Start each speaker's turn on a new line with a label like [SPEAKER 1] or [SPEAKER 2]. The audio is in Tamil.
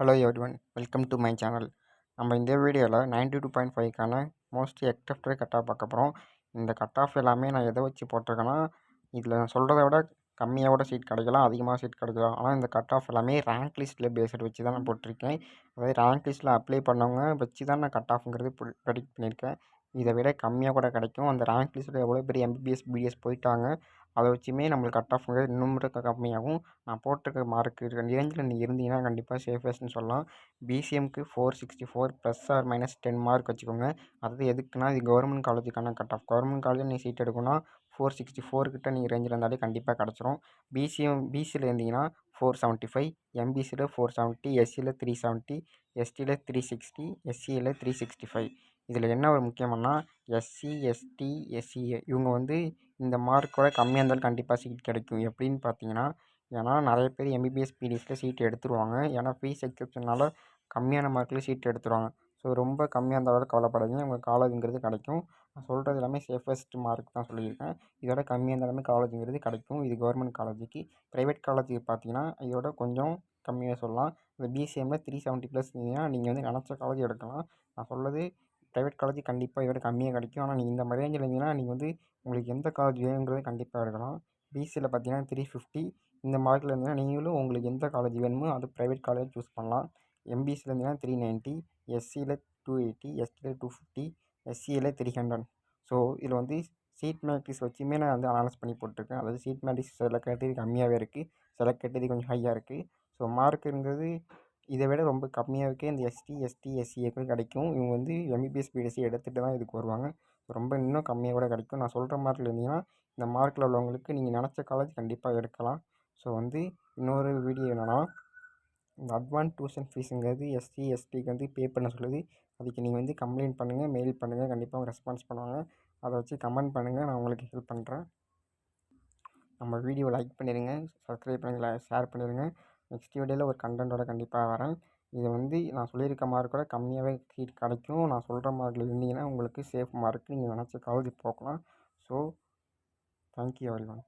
[SPEAKER 1] Hello everyone, welcome to my channel. நம்ம இந்த வீடியோவில் 92.5க்கான மோஸ்ட்லி எக்ஸ்பெக்டட் கட் ஆஃப் பார்க்க போகிறோம். இந்த கட் ஆஃப் எல்லாமே நான் எதை வச்சு போட்டிருக்கேன்னா, இதில் நான் சொல்கிறத விட கம்மியாக சீட் கிடைக்கலாம், அதிகமாக சீட் கிடைக்கலாம். ஆனால் இந்த கட் ஆஃப் எல்லாமே ரேங்க் லிஸ்ட்டில் பேஸ்டு வச்சு தான் நான் போட்டிருக்கேன். அதாவது ரேங்க் லிஸ்ட்டில் அப்ளை பண்ணவங்க வச்சு தான் நான் கட் ஆஃப்ங்கிறது ப்ரெடிக்ட் பண்ணியிருக்கேன். இதை விட கம்மியாக கூட கிடைக்கும். அந்த ரேங்க் லிஸ்ட்டில் எவ்வளோ பெரிய எம்பிபிஎஸ் பிடிஎஸ் போயிட்டாங்க, அதை வச்சுமே நம்மளுக்கு கட் ஆஃப்ங்கிறது இன்னும் கம்மியாகும். நான் போட்டிருக்க மார்க் ரேஞ்சில் நீங்கள் இருந்தீங்கன்னா கண்டிப்பாக சேஃபஸ்ட்னு சொல்லலாம். பிசிஎம்க்கு 464 ப்ளஸ் ஆர் மைனஸ் 10 மார்க் வச்சுக்கோங்க. அது எதுக்குன்னா, இது கவர்மெண்ட் காலேஜுக்கான கட் ஆஃப். கவர்மெண்ட் காலேஜில் நீங்கள் சீட் எடுக்கணும்னா 464 கிட்ட நீங்கள் ரேஞ்சில் இருந்தாலே கண்டிப்பாக கிடச்சிரும். பிசியில் இருந்தீங்கன்னா 475, எம்பிசியில் 470, எஸ்சியில் 370, எஸ்டியில் 360, எஸ்சியில் 365. இதில் என்ன ஒரு முக்கியமானா, எஸ்சி, எஸ்டி, எஸ்சிஏ இவங்க இந்த மார்க்கோட கம்மியாக இருந்தாலும் கண்டிப்பாக சீட் கிடைக்கும். எப்படின்னு பார்த்தீங்கன்னா, ஏன்னா நிறைய பேர் எம்பிபிஎஸ் பிடிஎஸில் சீட் எடுத்துருவாங்க. ஏன்னா ஃபீஸ் எக்ஸப்ஷனால் கம்மியான மார்க்கில் சீட் எடுத்துருவாங்க. ஸோ ரொம்ப கம்மியாக இருந்தாலும் கவலைப்படாதீங்க, உங்கள் காலேஜுங்கிறது கிடைக்கும். நான் சொல்கிறது எல்லாமே சேஃபஸ்ட் மார்க் தான் சொல்லியிருக்கேன். இதோட கம்மியாக இருந்தாலுமே காலேஜுங்கிறது கிடைக்கும். இது கவர்மெண்ட் காலேஜுக்கு. ப்ரைவேட் காலேஜுக்கு பார்த்தீங்கன்னா இதோட கொஞ்சம் கம்மியாக சொல்லலாம். இந்த பிசிஎம்மில் 370 ப்ளஸ் இருந்தீங்கன்னா நீங்கள் நினச்ச காலேஜ் எடுக்கலாம். நான் சொல்கிறது ப்ரைவேட் காலேஜ் கண்டிப்பாக இதோட கம்மியாக கிடைக்கும். ஆனால் நீங்கள் இந்த ரேஞ்சில் இருந்தீங்கன்னா நீங்கள் உங்களுக்கு எந்த காலேஜ் வேணுங்கிறது கண்டிப்பாக எடுக்கலாம். பிசியில் பார்த்தீங்கன்னா 350, இந்த மார்க்கில் இருந்தீங்கன்னா நீங்களும் உங்களுக்கு எந்த காலேஜ் வேணுமோ அது ப்ரைவேட் காலேஜ் சூஸ் பண்ணலாம். எம்பிசியில் இருந்தீங்கன்னா 390, எஸ்சியில் 280, எஸ்டியில் 250, எஸ்சியில் 300. ஸோ இதில் சீட் மேட்ரிக்ஸ் வச்சுமே நான் அனலைஸ் பண்ணி போட்டிருக்கேன். அதாவது சீட் மேட்ரிக்ஸ் சில கேட்டகரி கம்மியாகவே இருக்குது, சில கேட்டகரி கொஞ்சம் ஹையாக இருக்குது. ஸோ மார்க்குங்கிறது இதை விட ரொம்ப கம்மியாக இருக்குது. இந்த எஸ்டி, எஸ்டி, எஸ்சிஏக்கு கிடைக்கும். இவங்க எம்பிபிஎஸ் பிஎஸ்சி எடுத்துகிட்டு தான் இதுக்கு வருவாங்க. ரொம்ப இன்னும் கம்மியாக கூட கிடைக்கும். நான் சொல்கிற மார்க்கில் இருந்தீங்கன்னா இந்த மார்க்கில் உள்ளவங்களுக்கு நீங்கள் நினச்ச காலேஜ் கண்டிப்பாக எடுக்கலாம். ஸோ இன்னொரு வீடியோ என்னென்னா, இந்த அட்வான்ஸ் டியூஷன் ஃபீஸுங்கிறது எஸ்சி எஸ்டிக்கு பே பண்ண சொல்லுது. அதுக்கு நீங்கள் கம்ப்ளைண்ட் பண்ணுங்கள், மெயில் பண்ணுங்கள், கண்டிப்பாக அவங்க ரெஸ்பான்ஸ் பண்ணுவாங்க. அதை வச்சு கமெண்ட் பண்ணுங்கள், நான் உங்களுக்கு ஹெல்ப் பண்ணுறேன். நம்ம வீடியோ லைக் பண்ணிடுங்க, சப்ஸ்கிரைப் பண்ணுங்கள், ஷேர் பண்ணிடுங்க. நெக்ஸ்ட் வீடியோவில் ஒரு கண்டென்ட்டோட கண்டிப்பாக வரேன். இது நான் சொல்லியிருக்க மார்க்கோட கம்மியாகவே சீட் கிடைக்கும். நான் சொல்கிற மார்க்கில் இருந்தீங்கன்னா உங்களுக்கு சேஃப் மார்க், நீங்கள் நினச்ச காலேஜ் போகலாம். So thank you everyone.